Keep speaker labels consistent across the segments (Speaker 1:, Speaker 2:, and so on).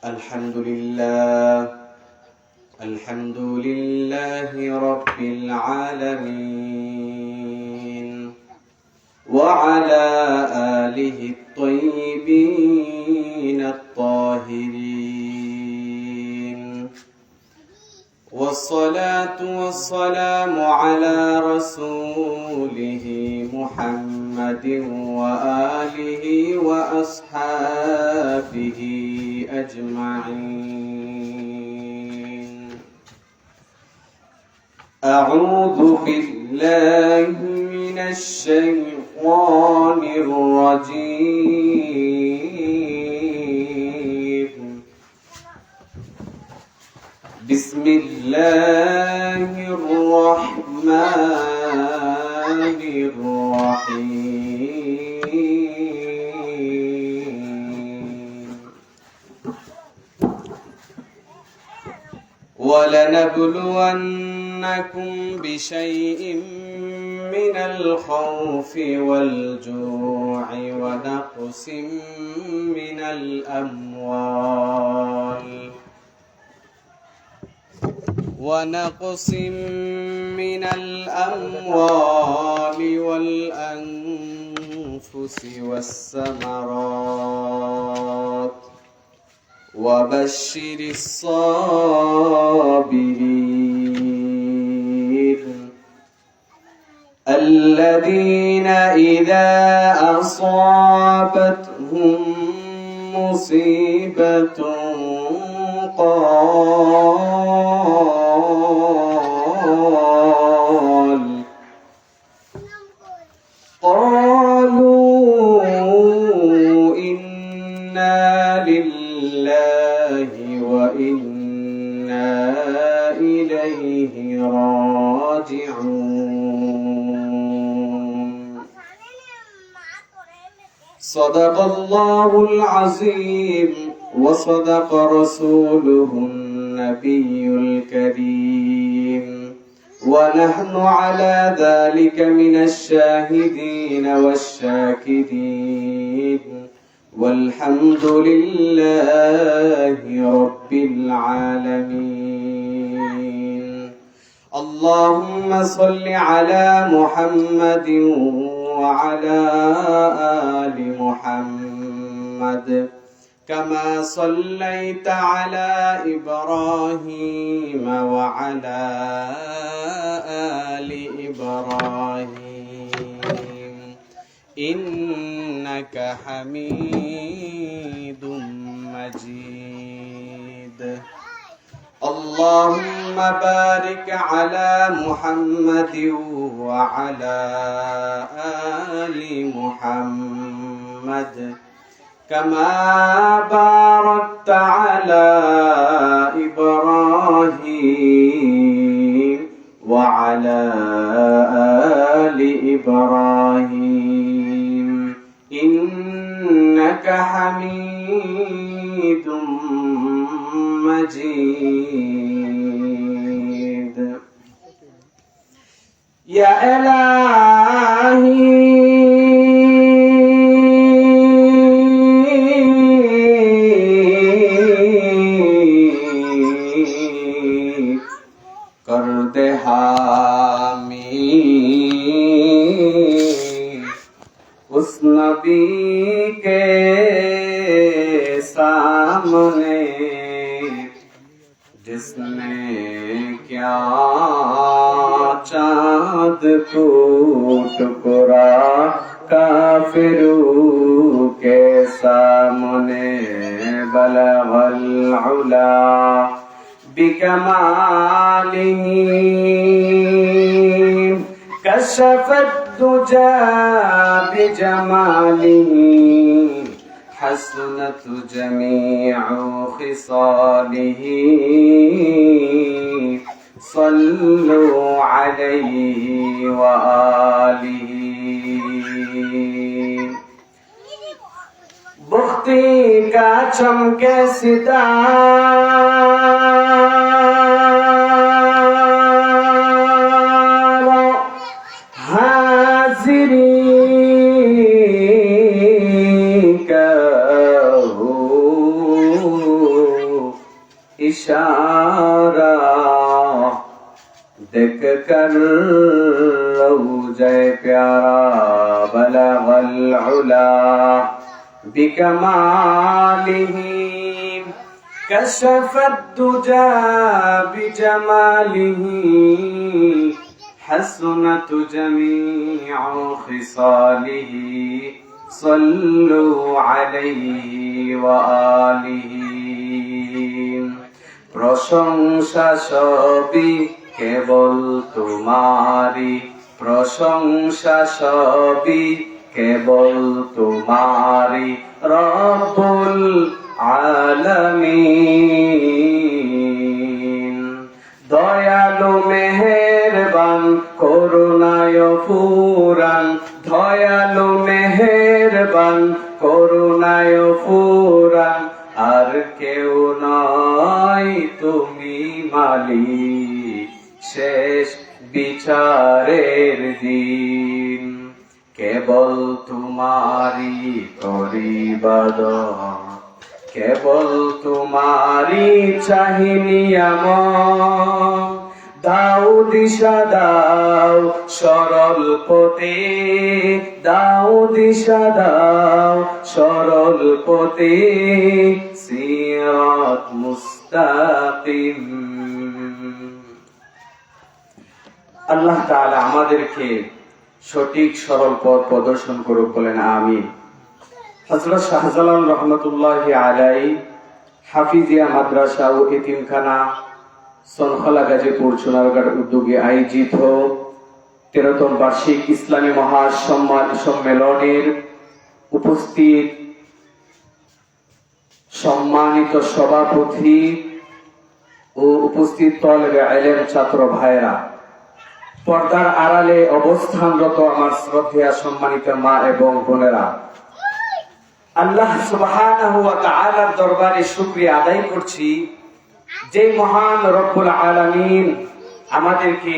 Speaker 1: الحمد لله رب العالمين وعلى آله الطيبين الطاهرين والصلاة والسلام على رسوله محمد وآله وأصحابه أجمعين. أعوذ بالله من الشيطان الرجيم. بسم الله الرحمن الرحيم. ولنبلونكم بشيء من الخوف والجوع ونقص من الأموال والأنفس والثمرات وبشر الصابرين الذين إذا أصابتهم مصيبة قالوا إنا لله وإنا إليه راجعون. صدق الله العظيم وصدق رسوله النبي الكريم ونحن على ذلك من الشاهدين والشاكرين والحمد لله رب العالمين. اللهم صل على محمد وعلى آل محمد كما صليت على إبراهيم وعلى آل إبراهيم إنك حميد مجيد. اللهم بارك على محمد وعلى آل محمد كما باركت على إبراهيم وعلى آل إبراهيم إنك حميد مجيد. يا إلهي उस नबी के सामने जिसने क्या चाँद को टुकड़ा काफिरों के सामने बलगल उला बिकमालिही कशफत दुजा बिजमालिही हसनत जमीउ खिसालिही सल्लु अलैहि व आलिही। बुख्ती का चमके सितारा हाजिरी का हो इशारा देख कर रौज़े प्यारा बलगल उला बिकमालिही कशफत दुजा बिजमालिही हसनत जमीउ खिसालिही सल्लु अलैहि व आलिहि। प्रशंसा सभी केवल तुम्हारी, प्रशंसा सभी केवल तुम्हारी रब्बुल आलमीन। दयालु मेहेरबान করুণায় ফুরান, দয়ালু মেহেরবান করুণায় ফুরান, আর কেউ নয় তুমি মালিক শেষ বিচারের দিন। কেবল তোমারি করি ইবাদত, কেবল তোমারি চাহি নিয়ামত। দাও দিশা দাও সরল পথে, দাও দিশা দাও সরল পথে সিরাত মুস্তাকিম। আল্লাহ তাআলা আমাদেরকে সঠিক সরল পথ প্রদর্শন করুক, বলেন আমিন। হযরত শাহজালাল রহমাতুল্লাহি আলাইহি হাফিজিয়া মাদ্রাসা ও এতিমখানা সনখলা গাজীপুর সোনারগাঁর উদ্যোগে আয়োজিত 13তম বার্ষিক ইসলামী মহাসম্মেলনের উপস্থিত সম্মানিত সভাপতি ও উপস্থিত তলবে ইলম ছাত্র ভাইরা, পর্দার আড়ালে অবস্থানরত আমার শ্রদ্ধেয় সম্মানিত মা এবং বোনেরা, আল্লাহ সুবহানাহু ওয়া তাআলার দরবারে শুকরিয়া আদায় করছি যে মহান রব্বুল আলামিন আমাদেরকে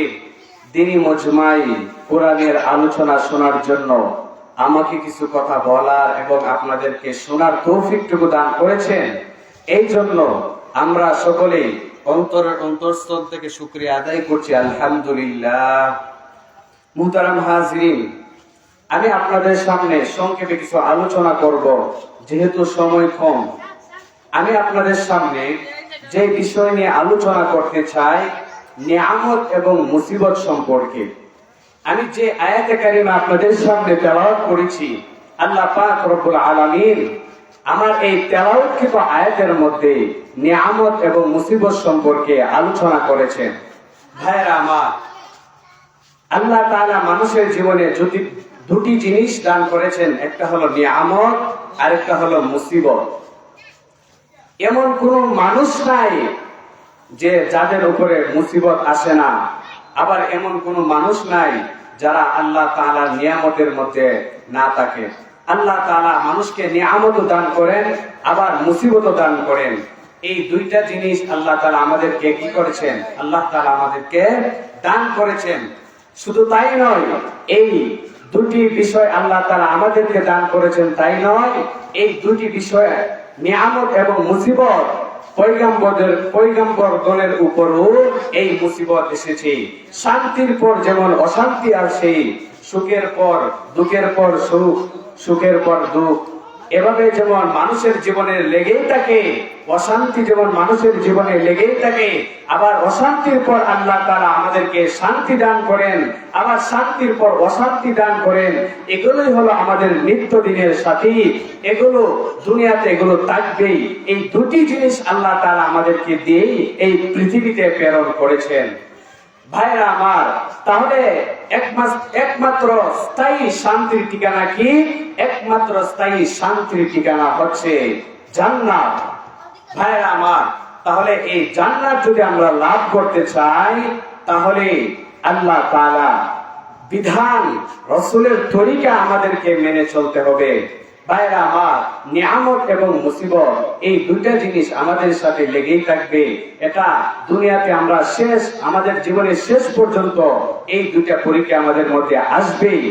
Speaker 1: দ্বীনি মজমায় কোরআনের আলোচনা শোনার জন্য আমাকে কিছু কথা বলার এবং আপনাদেরকে শোনার তৌফিকটুকু দান করেছেন। এই জন্য আমরা সকলেই অন্তরস্থল থেকে শুকরিয়া আদায় করছি, আলহামদুলিল্লাহ। মুহতারাম হাজিরিন, আমি আপনাদের সামনে সংক্ষেপে কিছু আলোচনা করব, যেহেতু সময় কম। আমি আপনাদের সামনে যে বিষয় নিয়ে আলোচনা করতে চাই, নিয়ামত এবং মুসিবত সম্পর্কে। আমি যে আয়াতে কারিমা আপনাদের সামনে তেলাওয়াত করেছি, আল্লাহ পাক রব্বুল আলামিন আমার এই তেলাওয়াতকৃত আয়াতের মধ্যে নিয়ামত এবং মুসিবত সম্পর্কে আলোচনা করেছেন। ভাইরা আমার, আল্লাহ তাআলা মানুষের জীবনে দুটি জিনিস দান করেছেন, একটা হলো নিয়ামত আর একটা হলো মুসিবত। এমন কোন মানুষ নাই যে যাদের উপরে মুসিবত আসে না, আবার এমন কোন মানুষ নাই যারা আল্লাহ তাআলার নিয়ামতের মধ্যে না থাকে। আল্লাহ তাআলা মানুষকে নিয়ামত দান করেন, আবার মুসিবত দান করেন। এই দুইটা জিনিস আল্লাহ তাআলা আমাদেরকে কি করেছেন? আল্লাহ তাআলা আমাদেরকে দান করেছেন। শুধু তাই নয়, এই দুটি বিষয় আল্লাহ তাআলা আমাদেরকে দান করেছেন তাই নয়, এই দুটি বিষয় নিয়ামত এবং মুসিবত পয়গম্বরগণের উপরও এই মুসিবত এসেছে। শান্তির পর যেমন অশান্তি আসে, সুখের পর দুঃখের পর সুখ, সুখের পর দুঃখ, এভাবে যেমন মানুষের জীবনে লেগেই থাকে, অশান্তি যেমন মানুষের জীবনে লেগেই থাকে, আবার অশান্তির পর আল্লাহ তাআলা আমাদেরকে শান্তি দান করেন, আবার শান্তির পর অশান্তি দান করেন। এগুলোই হলো আমাদের নিত্যদিনের সাথী, এগুলো দুনিয়াতে এগুলো থাকবেই। এই দুটি জিনিস আল্লাহ তাআলা আমাদেরকে দিয়েই এই পৃথিবীতে প্রেরণ করেছেন। ভাইরা আমার, তাহলে একমাত্র স্থায়ী শান্তির ঠিকানা কি? একমাত্র স্থায়ী শান্তির ঠিকানা হচ্ছে জান্নাত। ভাইরা আমার, তাহলে এই জান্নাত যদি আমরা লাভ করতে চাই, তাহলে আল্লাহ তাআলা বিধান, রাসূলের তরিকা আমাদেরকে মেনে চলতে হবে। ভাইরা আমার, নিয়ামত এবং মুসিবত এই দুইটা জিনিস আমাদের সাথে লেগেই থাকবে। এটা দুনিয়াতে আমরা আমাদের জীবনের শেষ পর্যন্ত এই দুইটা পরীক্ষা আমাদের মধ্যে আসবেই।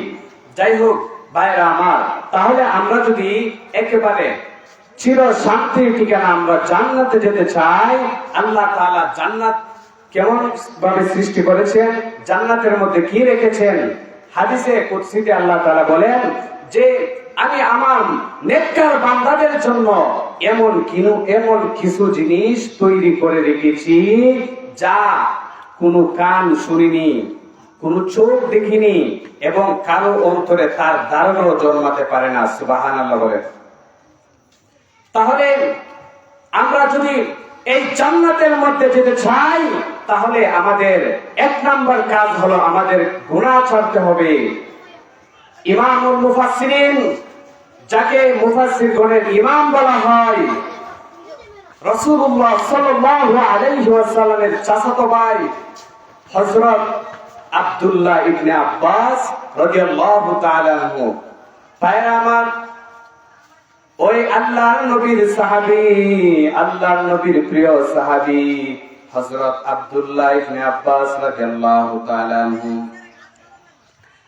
Speaker 1: যাই হোক ভাইরা আমার, তাহলে আমরা যদি একেবারে চির শান্তির ঠিকানা, আমরা জান্নাতে যেতে চাই। আল্লাহ তাআলা জান্নাত কেমন ভাবে সৃষ্টি করেছেন, জান্নাতের মধ্যে কি রেখেছেন? হাদিসে কুদসিতে আল্লাহ তাআলা বলেন যে আমি আমার নেককার বান্দাদের জন্য এমন কিছু জিনিস তৈরি করে রেখেছি যা কোনো কান শুনিনি, কোন চোখ দেখিনি এবং কারো অন্তরে তার ধারণাও জন্মাতে পারে না। সুবহানাল্লাহ বলেন। তাহলে আমরা যদি এই জান্নাতের মধ্যে যেতে চাই, তাহলে আমাদের এক নাম্বার কাজ হলো আমাদের গুনাহ ছাড়তে হবে। ইমামুল মুফাসসিরিন, যাকে মুফাসসিরগণের ইমাম বলা হয়, রাসূলুল্লাহ সাল্লাল্লাহু আলাইহি ওয়াসাল্লামের চাচাতো ভাই হযরত আব্দুল্লাহ ইবনে আব্বাস রাদিয়াল্লাহু তাআলা আনহু, ভাইরা আমার, ওই আল্লাহর নবীর সাহাবী, আল্লাহর নবীর প্রিয় সাহাবী হযরত আব্দুল্লাহ ইবনে আব্বাস রাদিয়াল্লাহু তাআলা আনহু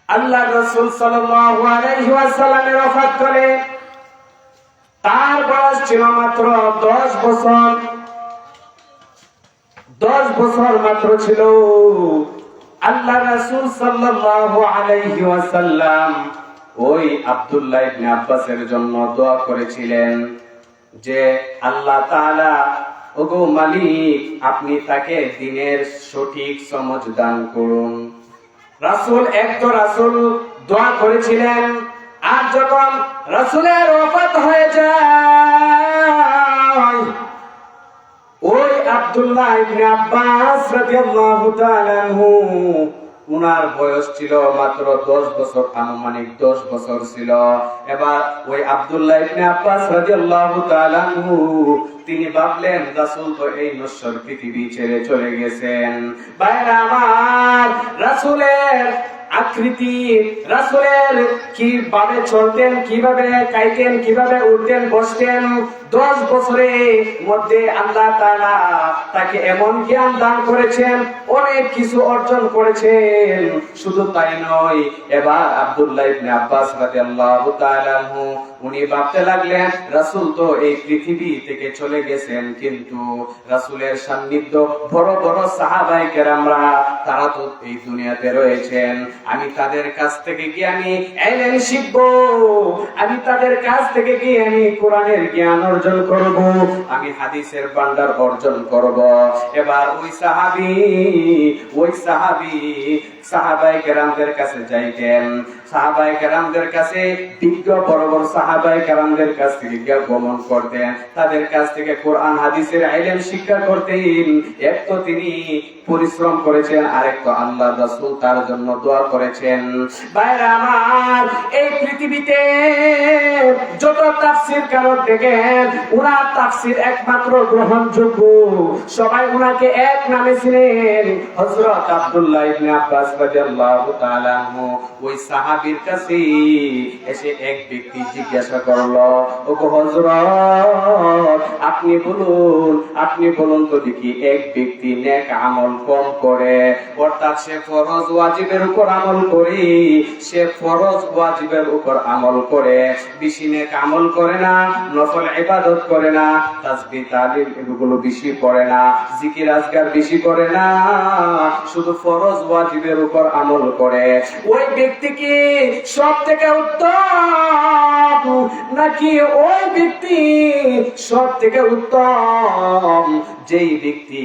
Speaker 1: আল্লাহর রাসূল সাল্লাল্লাহু আলাইহি ওয়াসাল্লামের ওফাত করে তার বয়স ছিল মাত্র 10 বছর। 10 বছর মাত্র ছিল। আল্লাহ রাসূল সাল্লাল্লাহু আলাইহি ওয়াসাল্লাম ওই আব্দুল্লাহ ইবনে আব্বাসের জন্য দোয়া করেছিলেন যে আল্লাহ তাআলা, ওগো মালিক, আপনি তাকে দ্বীনের সঠিক সমঝ দান করুন। রাসূল রাসূল দোয়া করেছিলেন। আর যখন রাসূলের ওফাত হয়ে যায়, ওই আব্দুল্লাহ ইবনে আব্বাস রাদিয়াল্লাহু তাআলা আনহু, উনার বয়স ছিল মাত্র 10 বছর, আনুমানিক 10 বছর ছিল। এবার ওই আব্দুল্লাহ ইবনে আব্বাস রাদিয়াল্লাহু তাআলা আনহু তিনি ভাবলেন রাসূল তো এই নশ্বর পৃথিবী ছেড়ে চলে গেছেন। ভাইরা আমার, রাসূলের আকৃতি, রাসূলের কিভাবে চলতেন, কিভাবে খাইতেন, কিভাবে উঠতেন বসতেন, 10 বছরের মধ্যে আল্লাহ তাআলা তাকে এমন জ্ঞান দান করেছেন, অনেক কিছু অর্জন করেছেন। শুধু তাই নয়, এবার আব্দুল্লাহ ইবনে আব্বাস রাদিয়াল্লাহু তাআলা আনহু উনি ভাবতে লাগলেন রাসূল তো এই পৃথিবী থেকে চলে গেছেন, কিন্তু রাসূলের সান্নিধ্য বড় বড় সাহাবায়ে কেরামরা তারা তো এই দুনিয়াতে রয়েছেন। আমি তাদের কাছ থেকে গিয়ে আমি ইলম শিখবো, আমি তাদের কাছ থেকে গিয়ে আমি কোরআনের জ্ঞান অর্জন করব, আমি হাদিসের ভান্ডার অর্জন করব। এবার ওই সাহাবী সাহাবায়ে কেরামদের কাছে যাইতেন। সাহাবায়ে কেরামদের কাছে, বিজ্ঞ বড় বড় সাহাবায়ে কেরামদের কাছ থেকে গমন করতেন, তাদের কাছ থেকে কোরআন হাদিসের ইলম শিক্ষা করতেন। এক তো তিনি পরিশ্রম করেছেন, আরেক তো আল্লাহর রাসূল তার জন্য দোয়া করেছেন। ভাইরা আমার, এই পৃথিবীতে যত তাফসীর কারক দেখেন, উনার তাফসীর একমাত্র গ্রহণযোগ্য, সবাই উনাকে এক নামে চিনেন, হযরত আব্দুল্লাহ ইবনে আব্বাস রাদিয়াল্লাহু তাআলা আনহু। ওই সাহাবীর কাছে এসে এক ব্যক্তি জিজ্ঞাসা করলো, ওগো হযরত, আপনি বলুন তো দেখি, এক ব্যক্তি নেক আমল কম করে, অর্থাৎ সে ফরজ ওয়াজিবের উপর আমল করে, বেশি নেক আমল করে না, নফল ইবাদত করে না, তাসবিহ তাহলিল এগুলো বেশি পড়ে না, জিকির আজকার বেশি করে না, শুধু ফরজ ওয়াজিবের উপর আমল করে, ওই ব্যক্তি কি সব থেকে উত্তম, নাকি ওই ব্যক্তি সব থেকে উত্তম যেই ব্যক্তি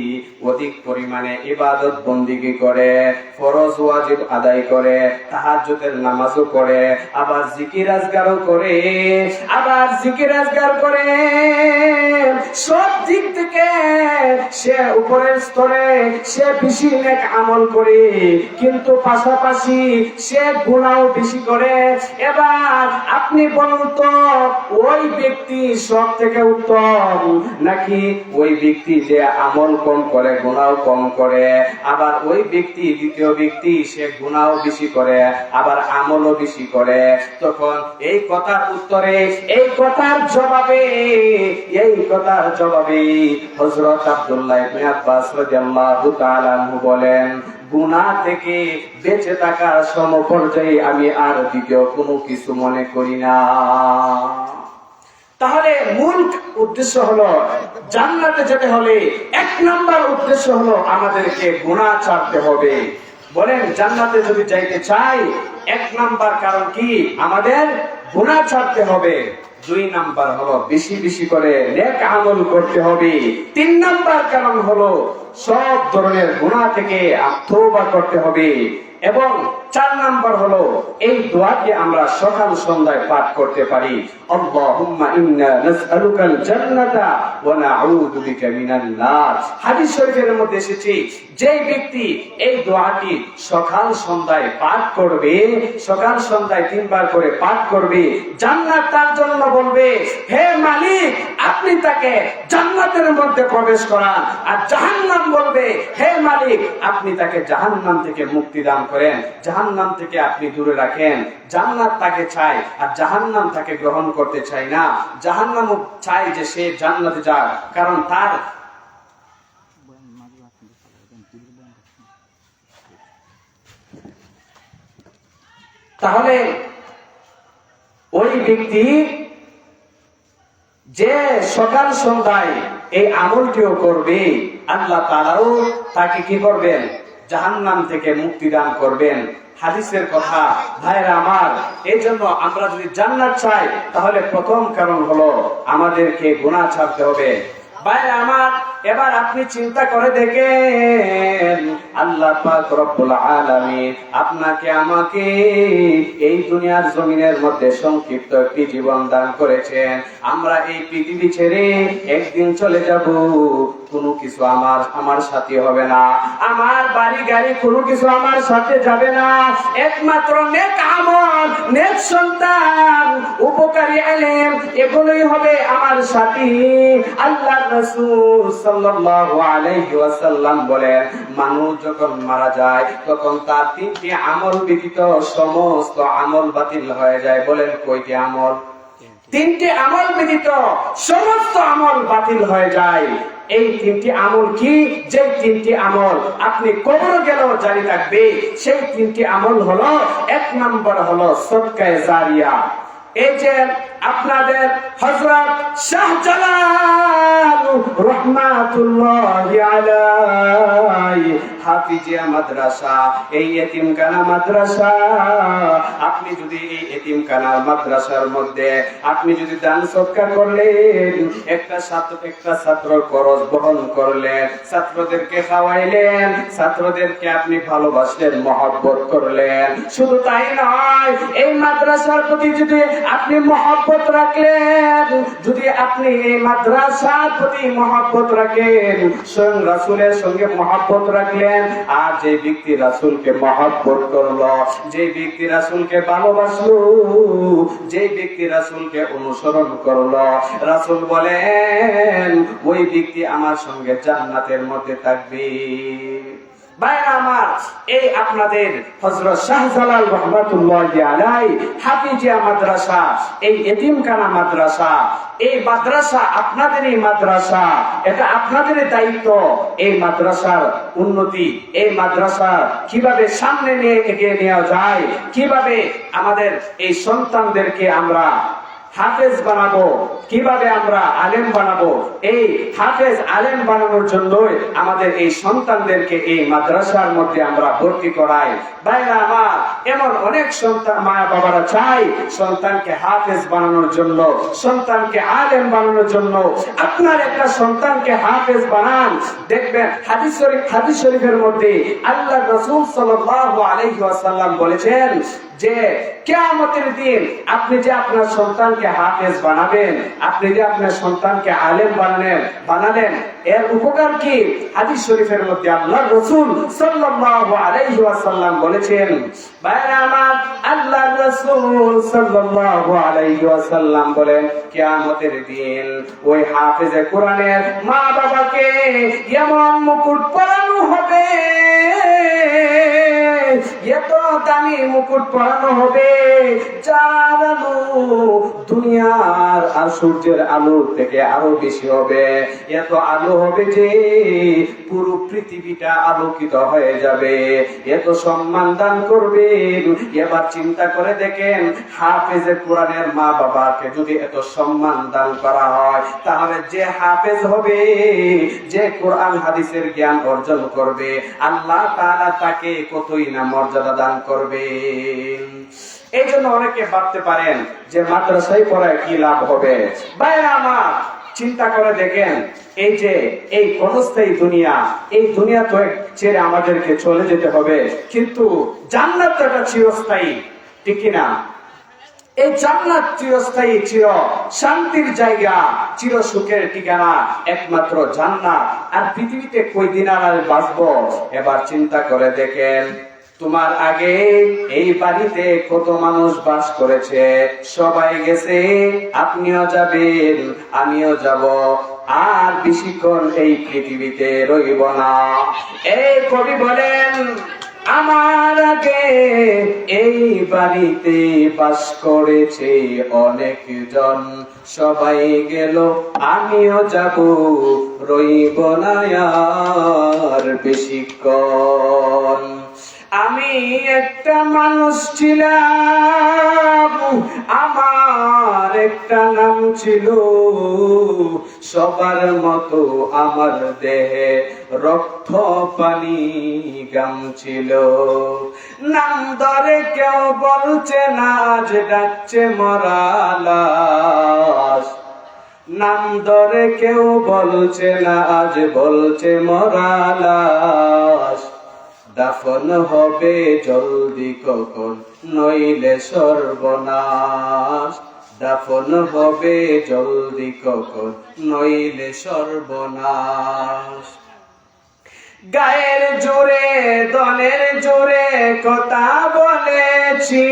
Speaker 1: অধিক পরিমাণে ইবাদত বন্দেগী করে, ফরজ ওয়াজিব আদায় করে, তাহাজ্জুদের নামাজও করে, আবার জিকির আজকারও করে, সব দিক থেকে সে উপরের স্তরে, সে বেশি নেক আমল করে, কিন্তু পাশাপাশি সে গুনাহও বেশি করে। এবার আপনি বলুন তো, ওই ব্যক্তি সব থেকে উত্তম, নাকি ওই ব্যক্তি যে আমল কম করে, গুনাহ কম করে, আবার ওই ব্যক্তি, দ্বিতীয় ব্যক্তি, সে গুনাহ বেশি করে, আবার আমলও বেশি করে? তখন এই কথার উত্তরে, এই কথার জবাবে হযরত আব্দুল্লাহ ইবনে আব্বাস রাদিয়াল্লাহু তাআলা আনহু বলেন, গুনাহ থেকে বেঁচে থাকার সমপর্যায়ে আমি আর দ্বিতীয় কোনো কিছু মনে করি না। তাহলে মূল উদ্দেশ্য হলো জান্নাতে যেতে হলে 1 নাম্বার উদ্দেশ্য হলো আমাদেরকে গুনাহ ছাড়তে হবে। বলেন জান্নাতে যদি যাইতে চাই 1 নাম্বার কারণ কি? আমাদের গুনাহ ছাড়তে হবে। 2 নাম্বার হলো বেশি বেশি করে নেক আমল করতে হবে। 3 নাম্বার কারণ হলো সব ধরনের গুনাহ থেকে তওবা করতে হবে। এবং 4 নাম্বার হলো এই দোয়াকে আমরা সকাল সন্ধ্যায় পাঠ করতে পারি। আল্লাহুম্মা ইন্না নাসআলুকাল জান্নাতা ওয়া নাউযু বিকা মিনান নার। হাদিস শরীফের মধ্যে এসেছে যে ব্যক্তি এই দোয়াটি সকাল সন্ধ্যায় পাঠ করবে, সকাল সন্ধ্যায় 3 বার করে পাঠ করবে, জান্নাত তার জন্য বলবে, হে মালিক আপনি তাকে জান্নাতের মধ্যে প্রবেশ করান। আর জাহান্নাম বলবে, হে মালিক আপনি তাকে জাহান্নাম থেকে মুক্তি দান করেন, জাহান্নাম থেকে আপনি দূরে রাখেন। জান্নাত তাকে চায় আর জাহান্নাম তাকে গ্রহণ করতে চায় না। জাহান্নামও চায় যে সে জান্নাতে যাক, কারণ তার তাহলে ওই ব্যক্তি যে সকাল সন্ধ্যায় এই আমলটিও করবে, আল্লাহ তাআলাও তাকে কি করবেন? জাহান্নাম থেকে মুক্তি দান করবেন। হাদিসের কথা ভাইরা আমার, এই জন্য আমরা যদি জান্নাত চাই তাহলে প্রথম কারণ হলো আমাদেরকে গুনাহ ছাড়তে হবে। ভাইরা আমার, এবার আপনি চিন্তা করে দেখেন আল্লাহ পাক রব্বুল আলামিন আপনাকে আমাকে এই দুনিয়ার জমিনের মধ্যে সংক্ষিপ্ত একটি জীবন দান করেছেন। আমরা এই পৃথিবী ছেড়ে একদিন চলে যাব। কোনো কিছু আমার সাথে হবে না, আমার বাড়ি গাড়ি কোনো কিছু আমার সাথে যাবে না। একমাত্র নেক আমল, নেক সন্তান, উপকারী ইলম এগুলোই হবে আমার সাথী। আল্লাহর রাসূল সাল্লাল্লাহু আলাইহি ওয়াসাল্লাম বলেন, মানুষ যখন মারা যায় তখন তার 3টি আমল ব্যতীত সমস্ত আমল বাতিল হয়ে যায়। বলেন কয়টি আমল? 3টি আমল ব্যতীত সমস্ত আমল বাতিল হয়ে যায়। এই 3টি আমল কি? যে 3টি আমল আপনি কবরে গেলেও জারি থাকবে। সেই 3টি আমল হলো, 1 নাম্বার হলো সদকায়ে জারিয়া। এই যে আপনাদের হযরত শাহজালাল রাহমাতুল্লাহি আলাইহি হাফিজিয়া মাদ্রাসা, এই এতিমখানা মাদ্রাসা, আপনি যদি এই এতিমখানার মাদ্রাসার মধ্যে আপনি যদি দান সদকা করলেন, একটা ছাত্র খরচ বহন করলেন, ছাত্রদেরকে খাওয়াইলেন, ছাত্রদেরকে আপনি ভালোবাসলেন, মহব্বত করলেন, শুধু তাই নয় এই মাদ্রাসার প্রতি যদি আপনি মহব্বত রাখলেন, যদি আপনি এই মাদ্রাসার প্রতি মহব্বত রাখেন, স্বয়ং রাসূলের সঙ্গে মহব্বত রাখলেন। আর যে ব্যক্তি রাসূলকে মহব্বত করলো, যে ব্যক্তি রাসূলকে ভালোবাসলো, যে ব্যক্তি রাসূলকে অনুসরণ করলো, রাসূল বলেন ওই ব্যক্তি আমার সঙ্গে জান্নাতের মধ্যে থাকবে। ভাইরা আমার, এই আপনাদের হযরত শাহজালাল রাহমাতুল্লাহি আলাইহি হাফিজিয়া মাদ্রাসা, এই এতিমখানা মাদ্রাসা, এই মাদ্রাসা আপনাদেরই মাদ্রাসা, এটা আপনাদেরই দায়িত্ব। এই মাদ্রাসার উন্নতি, এই মাদ্রাসা কিভাবে সামনে নিয়ে এগিয়ে নেওয়া যায়, কিভাবে আমাদের এই সন্তানদেরকে আমরা হাফেজ বানাবো, কিভাবে আমরা আলেম বানাবো, এই হাফেজ আলেম বানানোর জন্য আমাদের এই সন্তানদেরকে এই মাদ্রাসার মধ্যে আমরা ভর্তি করাই। ভাইরা আমার, এমন অনেক সন্তান মা বাবারা চাই সন্তানকে হাফেজ বানানোর জন্য, সন্তানকে আলেম বানানোর জন্য। আপনার একটা সন্তানকে হাফেজ বানান, দেখবেন হাদিস শরীফের মধ্যে আল্লাহর রাসূল সাল্লাল্লাহু আলাইহি ওয়াসাল্লাম বলেছেন যে কিয়ামতের দিন আপনি যে আপনার সন্তানকে হাফেজ বানাবেন, আপনি যে আপনার সন্তানকে আলেম বানালেন, এর উপকার কি? হাদিস শরীফের মধ্যে আল্লাহর রাসূল সাল্লাল্লাহু আলাইহি ওয়াসাল্লাম বলেছেন, ভাইরা আমার, আল্লাহর রাসূল সাল্লাল্লাহু আলাইহি ওয়াসাল্লাম বলেন, কিয়ামতের দিন ওই হাফেজে কোরআনের মা বাবাকে এমন মুকুট পরানো হবে, এত দামি মুকুট পরানো হবে যার আলো দুনিয়া দুনিয়ার আর সূর্যের আলো থেকে আরো বেশি হবে। এত আলো হবে যে পুরো পৃথিবীটা আলোকিত হয়ে যাবে। এত সম্মান দান করবেন। এবার চিন্তা করে দেখেন, হাফেজে কোরআনের মা বাবাকে যদি এত সম্মান দান করা হয়, তাহলে যে হাফেজ হবে, যে কোরআন হাদিসের জ্ঞান অর্জন করবে, আল্লাহ তাআলা তাকে কতই না মর্যাদা দান করবেন। এই জন্য অনেকে ভাবতে পারেন যে মাদ্রাসায় পড়ায় কি লাভ হবে। ভাইরা আমার, চিন্তা করে দেখেন, এই যে এই ক্ষণস্থায়ী দুনিয়া, এই দুনিয়া তো ছেড়ে আমাদেরকে চলে যেতে হবে, কিন্তু জান্নাত তো একটা চিরস্থায়ী, ঠিক কিনা? এই জান্নাত চিরস্থায়ী, চির শান্তির জায়গা, চির সুখের ঠিকানা একমাত্র জান্নাত। আর পৃথিবীতে কয়দিন আর বাঁচবো? এবার চিন্তা করে দেখেন, তোমার আগে এই বাড়িতে কত মানুষ বাস করেছে, সবাই গেছে, আপনিও যাবেন, আমিও যাব, আর বেশিক্ষণ এই পৃথিবীতে রইব না। এই কবি বলেন, আমার আগে এই বাড়িতে বাস করেছে অনেকজন, সবাই গেল, আমিও যাব, রইব না আর বেশিক্ষণ। আমি একটা মানুষ ছিলাম, আমার একটা নাম ছিল, সবার মতো আমার দেহে রক্ত পানি গাম ছিল। নাম ধরে কেউ বলছে না, আজ ডাকছে মরা লাশ। নাম ধরে কেউ বলছে না, আজ বলছে মরা লাশ। দাফন হবে জলদি কখন, নইলে সর্বনাশ। দাফন হবে জলদি কখন, নইলে সর্বনাশ। গায়ের জোরে দলের জোরে কথা বলেছি,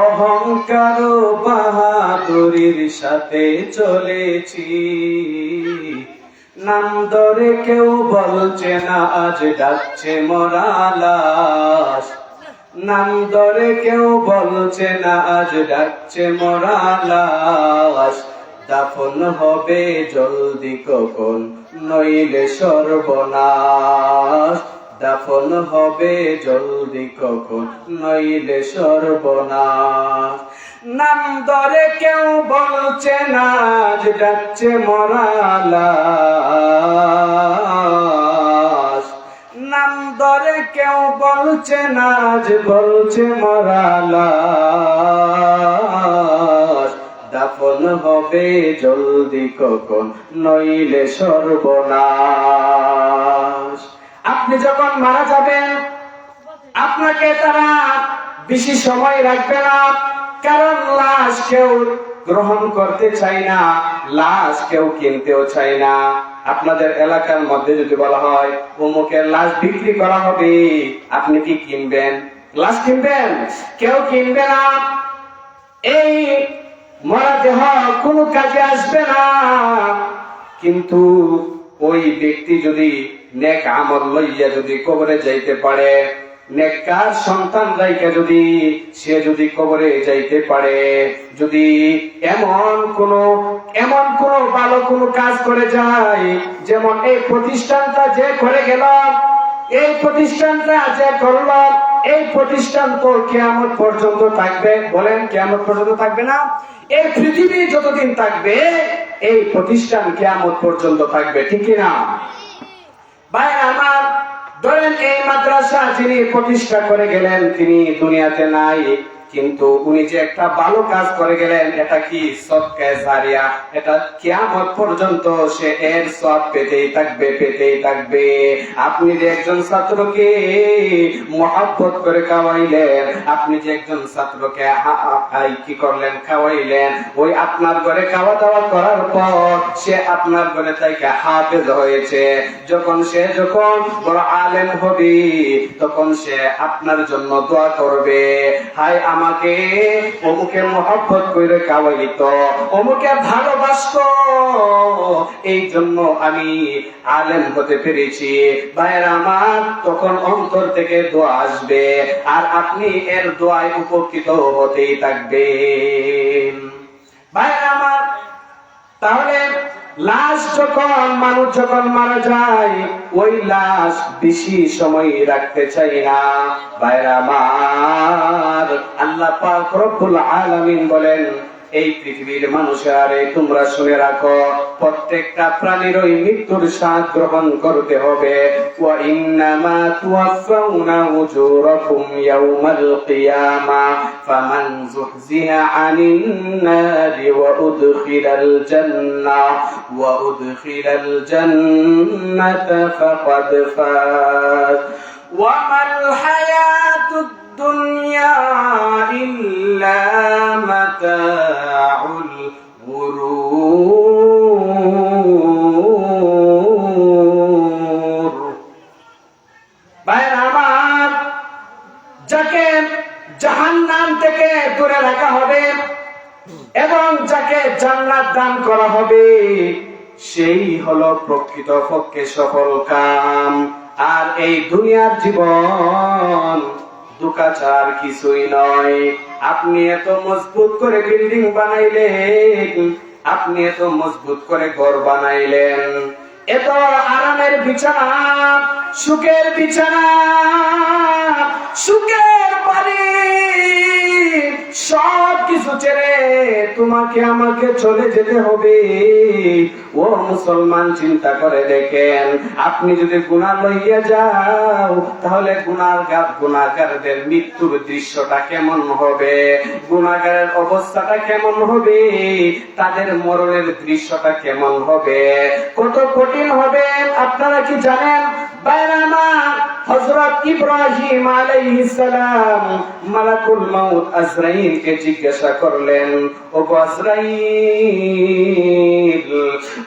Speaker 1: অহংকার বাহাদুরির সাথে চলেছি। নাম ধরে কেউ বলছে না, আজ ডাকছে মরা লাশ। নাম ধরে কেউ বলছে না, আজ ডাকছে মরা লাশ। দাফন হবে জলদি কখন, নইলে সর্বনাশ। দাফন হবে জলদি কখন, নইলে সর্বনাশ। নাম ধরে কেউ বলছে না, আজ ডাকছে মরা লাশ। নাম ধরে কেউ বলছে না, আজ বলছে মরা লাশ। দাফন হবে জলদি কখন, নইলে সর্বনাশ। আপনি যখন মারা যাবেন, আপনাকে তারা বেশি সময় রাখবে না, কারণ লাশ কেউ গ্রহণ করতে চায় না, লাশ কেউ কিনতেও চায় না। আপনাদের এলাকার মধ্যে যদি বলা হয় অমুকের লাশ বিক্রি করা হবে, আপনি কি কিনবেন? লাশ কিনবেন? কেউ কিনবে না। এই মরা দেহ কোনো কাজে আসবে না। কিন্তু ওই ব্যক্তি যদি নেক আমল লইয়া যদি কবরে যাইতে পারে, নেককার সন্তান রাইখা যদি সে যদি কবরে যাইতে পারে, যদি এমন কোন ভালো কোন কাজ করে যায়, যেমন এই প্রতিষ্ঠানটা যে করে গেল, এই প্রতিষ্ঠানটা যে করল, এই প্রতিষ্ঠান তো কিয়ামত পর্যন্ত থাকবে। বলেন, কিয়ামত পর্যন্ত থাকবে না? এই পৃথিবী যতদিন থাকবে এই প্রতিষ্ঠান কিয়ামত পর্যন্ত থাকবে, ঠিক না? ভাই আমার, ধরেন এই মাদ্রাসা যিনি প্রতিষ্ঠা করে গেলেন তিনি দুনিয়াতে নাই, কিন্তু উনি যে একটা ভালো কাজ করে গেলেন, এটা কি সদকা জারিয়া, এটা কিয়ামত পর্যন্ত সে এর সওয়াব পেতেই থাকবে, পেতেই থাকবে। আপনি যে একজন ছাত্রকে মহব্বত করে খাওয়াইলেন, আপনি যে একজন ছাত্রকে কি করলেন, খাওয়াইলেন, ওই আপনার ঘরে খাওয়া দাওয়া করার পর সে আপনার ঘরে থেকে হাফেজ হয়েছে। যখন বড় আলেম হবে, তখন সে আপনার জন্য দোয়া করবে, হায় আমাকে অমুকে মহব্বত করে খাওয়াইতো, অমুকে ভালোবাসতো, এই জন্য আমি আলেম হতে পেরেছি। ভাইরা আমার, তখন অন্তর থেকে দোয়া আসবে আর আপনি এর দোয়ায় উপকৃত হতেই থাকবেন। ভাইরা আমার, তাহলে লাশ মানুষ যখন মারা যায়, ওই লাশ বেশি সময় রাখতে চাই না। ভাইরা আমার, আল্লাহ পাক রব্বুল আলামিন বলেন, এই পৃথিবীর মানুষেরা তোমরা শুনে রাখো, প্রত্যেকটা প্রাণীর ওই মৃত্যুর স্বাদ গ্রহণ করতে হবে। ওয়া ইন্নামা তুওয়াফাউনা উজুরাকুম ইয়াউমাল কিয়ামা ফামান যুহজিহা আনিন নারি ওয়া উদখিলাল জান্নাতা ফাকাদ ফাজ ওয়া মাল হায়াতুদ দুনিয়া ইল্লা মাতাউল গুরুর। ভাইরা আমার, যাকে জাহান্নাম থেকে দূরে রাখা হবে এবং যাকে জান্নাত দান করা হবে, সেই হলো প্রকৃত পক্ষে সফল কাম। আর এই দুনিয়ার জীবন দুকাচার কিছুই নয়। আপনি এত মজবুত করে বিল্ডিং বানাইলেন, আপনি এত মজবুত করে ঘর বানাইলেন, এত আরামের বিছানা, সুখের বিছানা, সুখের বাড়ি, সব কিছু ছেড়ে তোমাকে আমাকে চলে যেতে হবে। ও মুসলমান, চিন্তা করে দেখেন, আপনি যদি গুনাহ লইয়া যাও, তাহলে গুনাহগারদের মৃত্যুর দৃশ্যটা কেমন হবে, গুনাহগারের অবস্থাটা কেমন হবে, তাদের মরণের দৃশ্যটা কেমন হবে, কত কঠিন হবে আপনারা কি জানেন? ভাইরা আমার, হযরত ইব্রাহিম আলাইহিস সালাম মালাকুল মাউত আজরাইলকে জিজ্ঞাসা করলেন, ওগো আজরাইল,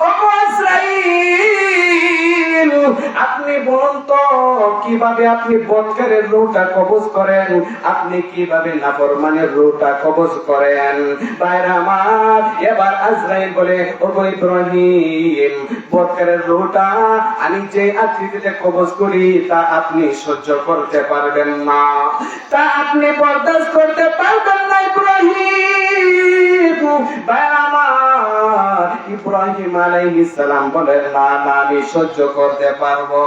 Speaker 1: ওগো আজরাইল, আপনি বলুন তো কিভাবে আপনি বদকারের রূহটা কবজ করেন, আপনি কিভাবে নাফরমানের রূহটা কবজ করেন? ভাইরা আমার, এবার আজরাইল বলে, ওগো ইব্রাহিম, বদকারের রূহটা আমি যে আকৃতিতে কবজ করি তা আপনি সহ্য করতে পারবেন না, তা আপনি বরদাস্ত করতে পারবেন না ইব্রাহিম। ভাইরা আমার, ইব্রাহিম আলাইহিস সালাম বলেন, না না, আমি সহ্য করতে পারবো।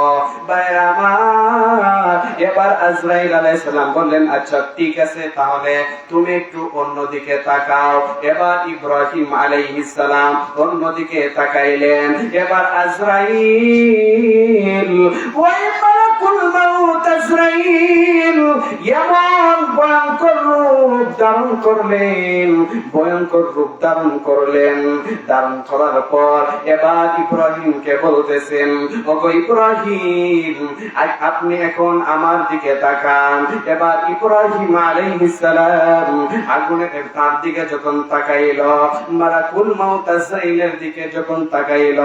Speaker 1: ভাইরা আমার, এবার আজরাইল আলাইহিস সালাম বললেন, আচ্ছা ঠিক আছে, তাহলে তুমি একটু অন্যদিকে তাকাও। এবার ইব্রাহিম আলাইহিস সালাম অন্যদিকে তাকাইলেন। এবার আজরাইল, ওই মালাকুল মাউত আজরাইল এমন ভয়ঙ্কর রূপ ধারণ করলেন, ভয়ঙ্কর রূপ ধারণ করলেন। ধারণ করার পর এবার ইব্রাহিমকে বলতেছেন, ওগো ইব্রাহিম, আপনি এখন আমার দিকে তাকান। এবার ইব্রাহিম আলাইহিস সালাম আগুনের তার দিকে যখন তাকাইল, মালাকুল মাউত আজরাইলের দিকে যখন তাকাইল,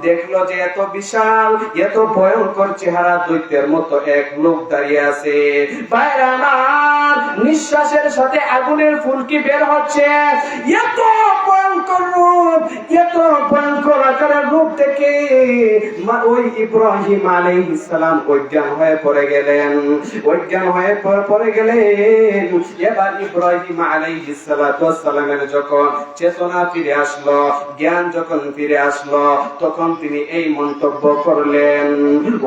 Speaker 1: দেখলো যে এত বিশাল, এত ভয়ঙ্কর চেহারা দৈত্যের মতো এক লোক দাঁড়িয়ে আছে। ভাইরা আমার, নিঃশ্বাসের সাথে আগুনের ফুলকি বের হচ্ছে। এত ভয়ঙ্কর রূপ, এত ভয়ঙ্কর আকারের রূপ থেকে ওই ইব্রাহিম আলাইহিস সালাম অজ্ঞান হয়ে পড়ে গেলেন, অজ্ঞান হয়ে পড়ে গেলেন। এবার ইব্রাহিম আলাইহিস সালামের যখন চেতনা ফিরে আসলো, জ্ঞান যখন ফিরে আসলো, তখন তিনি এই মন্তব্য করলেন,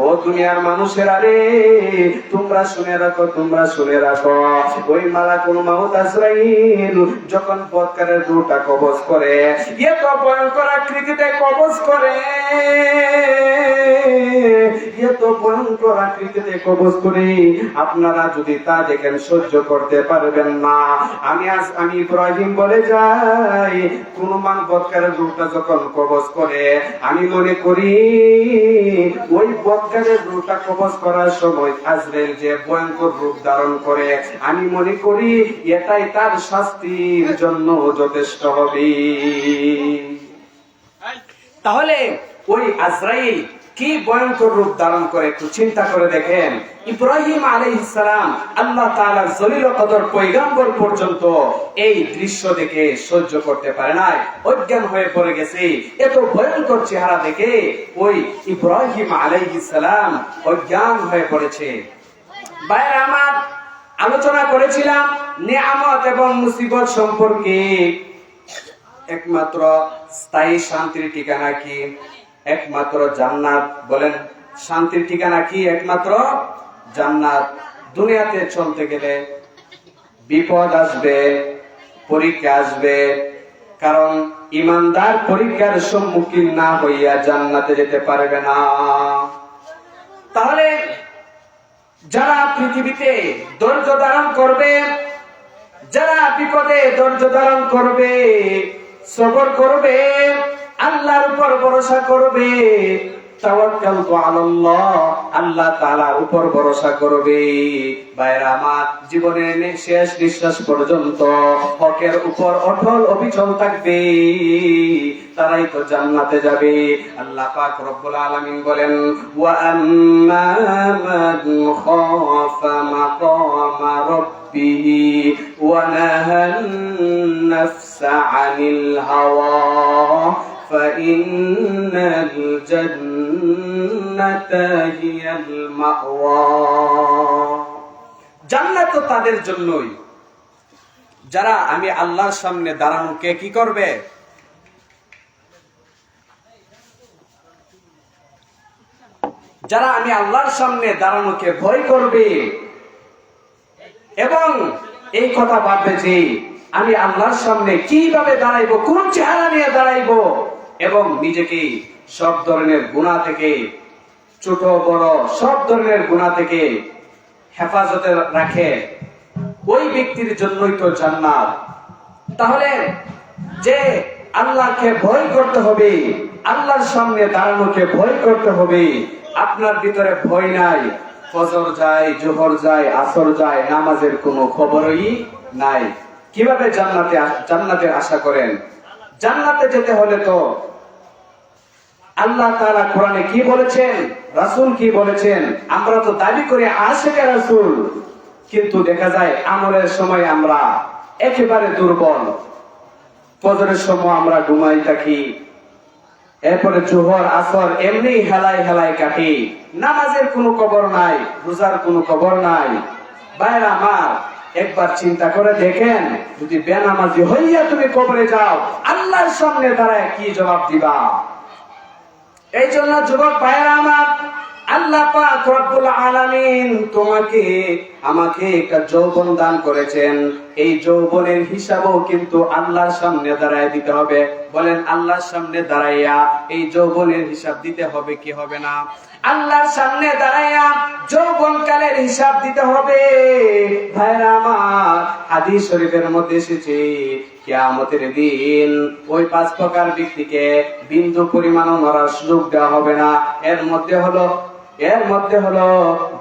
Speaker 1: ও দুনিয়ার মানুষেরা রে, তোমরা শুনে রাখো, তোমরা শুনে রাখো, ওই মালাকুল মাউত আজরাইল যখন বদকারের রূহটা কবজ করে, এত ভয়ঙ্কর আকৃতিতে কবজ করে, এত ভয়ঙ্কর আকৃতিতে কবজ করে, আপনারা যদি তা দেখেন সহ্য করতে পারবেন না। আমি ইব্রাহিম বলে যাই, কোন মান বদকারের রূহটা যখন কবজ করে, আমি মনে করি ওই বদকারের রূহটা কবজ করার সময় আজরাইল যে ভয়ঙ্কর রূপ ধারণ করে, আমি মনে করি এটাই তার শাস্তির জন্য যথেষ্ট হবে। তাহলে ওই আজরাইল কি ভয়ঙ্কর রূপ ধারণ করে একটু চিন্তা করে দেখেন। ইব্রাহিম আলাইহিস সালাম আল্লাহ তাআলার জলিল কদর পয়গম্বর পর্যন্ত এই দৃশ্য দেখে সহ্য করতে পারে নাই, অজ্ঞান হয়ে পড়ে গেছে। এত ভয়ঙ্কর চেহারা দেখে ওই ইব্রাহিম আলাইহিস সালাম অজ্ঞান হয়ে পড়েছে। ভাইরা আমার, আলোচনা করেছিলাম নিয়ামত এবং মুসিবত সম্পর্কে। একমাত্র স্থায়ী শান্তির ঠিকানা কি? একমাত্র জান্নাত। বলেন, শান্তির ঠিকানা কি? একমাত্র জান্নাত। দুনিয়াতে চলতে গেলে বিপদ আসবে, পরীক্ষা আসবে, কারণ ইমানদার পরীক্ষার সম্মুখীন না হইয়া জান্নাতে যেতে পারবে না। তাহলে যারা পৃথিবীতে ধৈর্য ধারণ করবে, যারা বিপদে ধৈর্য ধারণ করবে, সবর করবে, আল্লাহর উপর ভরসা করবে, তাওয়াক্কালতু আলাল্লাহ, আল্লাহ তাআলার উপর ভরসা করবে, ভাইরা আমার, জীবনের শেষ নিঃশ্বাস পর্যন্ত হকের উপর অটল অবিচল থাকবে, তারাই তো জান্নাতে যাবে। আল্লাহ পাক রব্বুল আলামিন বলেন, ওয়া আম্মা মান খাফা মাকামা রাব্বিহি ওয়া নাহান নাফসা আনিল হাওয়া فإن الجنة هي المأوى। জান্নাত তো তাদের জন্যই যারা আমি আল্লাহর সামনে দাঁড়ানোকে কি করবে? যারা আমি আল্লাহর সামনে দাঁড়ানোকে ভয় করবে এবং এই কথা ভাববে যে আমি আল্লাহর সামনে কিভাবে দাঁড়াইবো, কোন চেহারা নিয়ে দাঁড়াইবো, এবং নিজেকে সব ধরনের গুনাহ থেকে, ছোট বড় সব ধরনের গুনাহ থেকে হেফাজতে রাখে, ওই ব্যক্তির জন্যই তো জান্নাত। তাহলে যে আল্লাহকে ভয় করতে হবে, আল্লাহর সামনে দাঁড়ানোকে ভয় করতে হবে, আপনার ভিতরে ভয় নাই, ফজর যায়, জোহর যায়, আসর যায়, নামাজের কোনো খবরই নাই, কিভাবে জান্নাতের আশা করেন? জান্নাতে যেতে হলে তো আল্লাহ তাআলা কোরআনে কি বলেছেন, রাসূল কি বলেছেন? আমরা তো দাবি করি আশিকে রাসূল, কিন্তু দেখা যায় আমলের সময় আমরা একেবারে দুর্বল। ফজরের সময় আমরা ঘুমাই থাকি, এরপরে জোহর আসর এমনি হেলায় হেলায় কাটি, নামাজের কোনো খবর নাই, রোজার কোনো খবর নাই। ভাইরা আমার, একবার চিন্তা করে দেখেন, যদি বেনামাজি হইয়া তুমি কবরে যাও, আল্লাহর সামনে দাঁড়ায় কি জবাব দিবা? এই জন্য যুবক ভাইরা আমার, আল্লাহ পাক রব্বুল আলামিন তোমাকে আমাকে একটা যৌবন দান করেছেন, এই যৌবনের হিসাবও কিন্তু আল্লাহর সামনে দাঁড়ায় দিতে হবে। বলেন, আল্লাহর সামনে দাঁড়াইয়া এই যৌবনের হিসাব দিতে হবে কি হবে না? আল্লাহর সামনে দাঁড়াইয়া যৌবনকালের হিসাব দিতে হবে। ভাইরা আমার, হাদিস শরীফের মধ্যে এসেছে, কিয়ামতের দিন ওই 5 প্রকার ব্যক্তিকে বিন্দু পরিমাণও মরার সুযোগ দেওয়া হবে না। এর মধ্যে হলো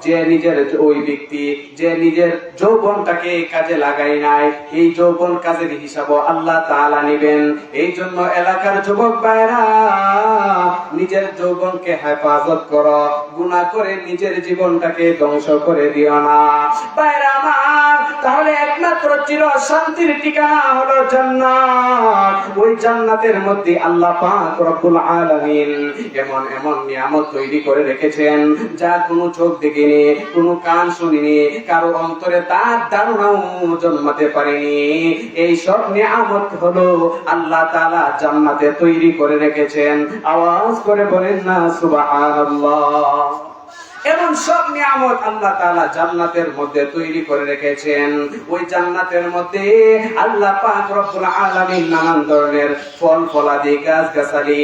Speaker 1: যে নিজের, ওই ব্যক্তি যে নিজের যৌবনটাকে কাজে লাগাই নাই, এই যৌবন কাজের হিসাব আল্লাহ তাআলা নেবেন। এই জন্য এলাকার যুবক ভাইরা, নিজের যৌবনকে হেফাজত করো, গুনাহ করে নিজের জীবনটাকে ধ্বংস করে দিও না। ভাইরা আমার, তাহলে একমাত্র চির শান্তির ঠিকানা হলো জান্নাত। ওই জান্নাতের মধ্যে আল্লাহ পাক রব্বুল আলামিন এমন এমন নিয়ামত তৈরি করে রেখেছেন, যা কোনো চোখ দেখিনি, কোনো কান শুনিনি, কারো অন্তরে তার ধারণাও জন্মাতে পারেনি। এই সব নিয়ামত হলো আল্লাহ তাআলা জান্নাতে তৈরি করে রেখেছেন। আওয়াজ করে বলেন না সুবহানাল্লাহ। এমন সব নিয়ামত আল্লাহ তাআলা জান্নাতের মধ্যে তৈরি করে রেখেছেন। ওই জান্নাতের মধ্যে আল্লাহ পাক রব্বুল আলামিন নানান ধরনের ফল ফলাদি, গাছগাছালি,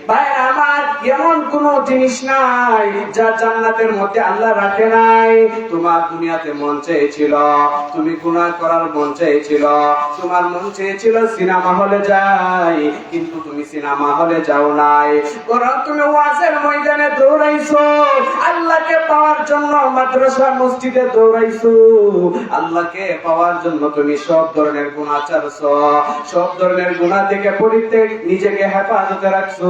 Speaker 1: ভাইরা আমার, এমন কোন জিনিস নাই যা জান্নাতের মধ্যে আল্লাহ রাখে নাই। তোমার দুনিয়াতে মন চেয়েছিল, তুমি গুনাহ করার মন চেয়েছিল, তোমার মন চেয়েছিল সিনেমা হলে যাই, কিন্তু তুমি সিনেমা হলে যাও নাই, বরং তুমি ওয়াজের ময়দানে দৌড়াইছো, আল্লাহকে আল্লাহকে পাওয়ার জন্য মাদ্রাসা মসজিদে দৌড়াইছো, আল্লাহকে পাওয়ার জন্য তুমি সব ধরনের গুনাহ ছাড়ছো, সব ধরনের গুনাহ থেকে পরিত্যাগ নিজেকে হেফাজতে রাখছো।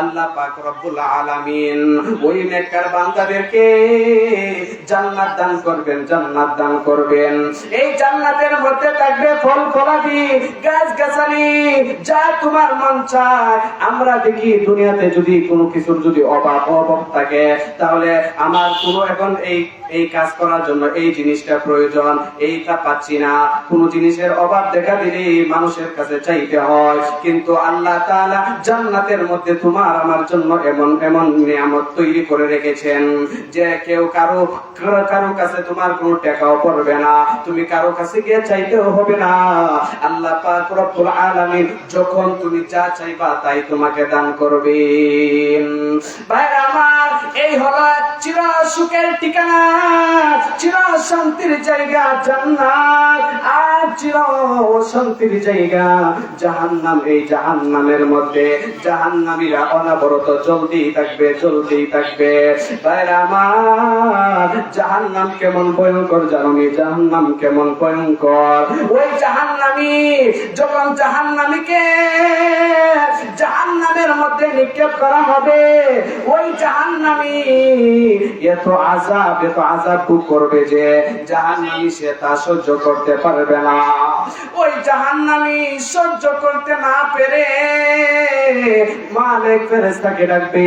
Speaker 1: আল্লাহ পাক রব্বুল আলামিন ওই নেককার বান্দাদেরকে জান্নাত দান করবেন, জান্নাত দান করবেন। এই জান্নাতের মধ্যে থাকবে ফল ফলাদি, গাছ গাছালি, যা তোমার মন চায়। আমরা দেখি দুনিয়াতে যদি কোনো কিছুর যদি অভাব থাকে, তাহলে আমার কোনো এখন এই কাজ করার জন্য এই জিনিসটা প্রয়োজন, এইটা পাচ্ছি না, কোন জিনিসের অভাব দেখা দিলে মানুষের কাছে চাইতে হয়। কিন্তু আল্লাহ তাআলা জান্নাতের মধ্যে তোমার আমার জন্য এমন এমন নিয়ামত তৈরি করে রেখেছেন যে কেউ কারো কাছে তোমার কোনো টাকাও পড়বে না, তুমি কারো কাছে গিয়ে চাইতেও হবে না। আল্লাহ পাক রব্বুল আলামিন যখন তুমি যা চাইবা তাই তোমাকে দান করবেন। ভাই আমার, এই হলো চির সুখের ঠিকানা, চির শান্তির জায়গা জান্নাত, আর চির শান্তির জায়গা জাহান্নাম। এই জাহান্নামের মধ্যে জাহান্নামীরা অনবরত জ্বলতেই থাকবে, জ্বলতেই থাকবে। ভাই আমার, জাহান্নাম কেমন ভয়ঙ্কর জানি, জাহান্নাম কেমন ভয়ঙ্কর। ওই জাহান্নামী যখন জাহান্নামীকে জাহান্নামের মধ্যে নিক্ষেপ করা হবে, ওই জাহান্নামী এত আযাব ভোগ করবে যে জাহান্নামী সে তা সহ্য করতে পারবে না। ওই জাহান্নামী সহ্য করতে না পেরে মালিক ফেরেশতাকে ডাকবে,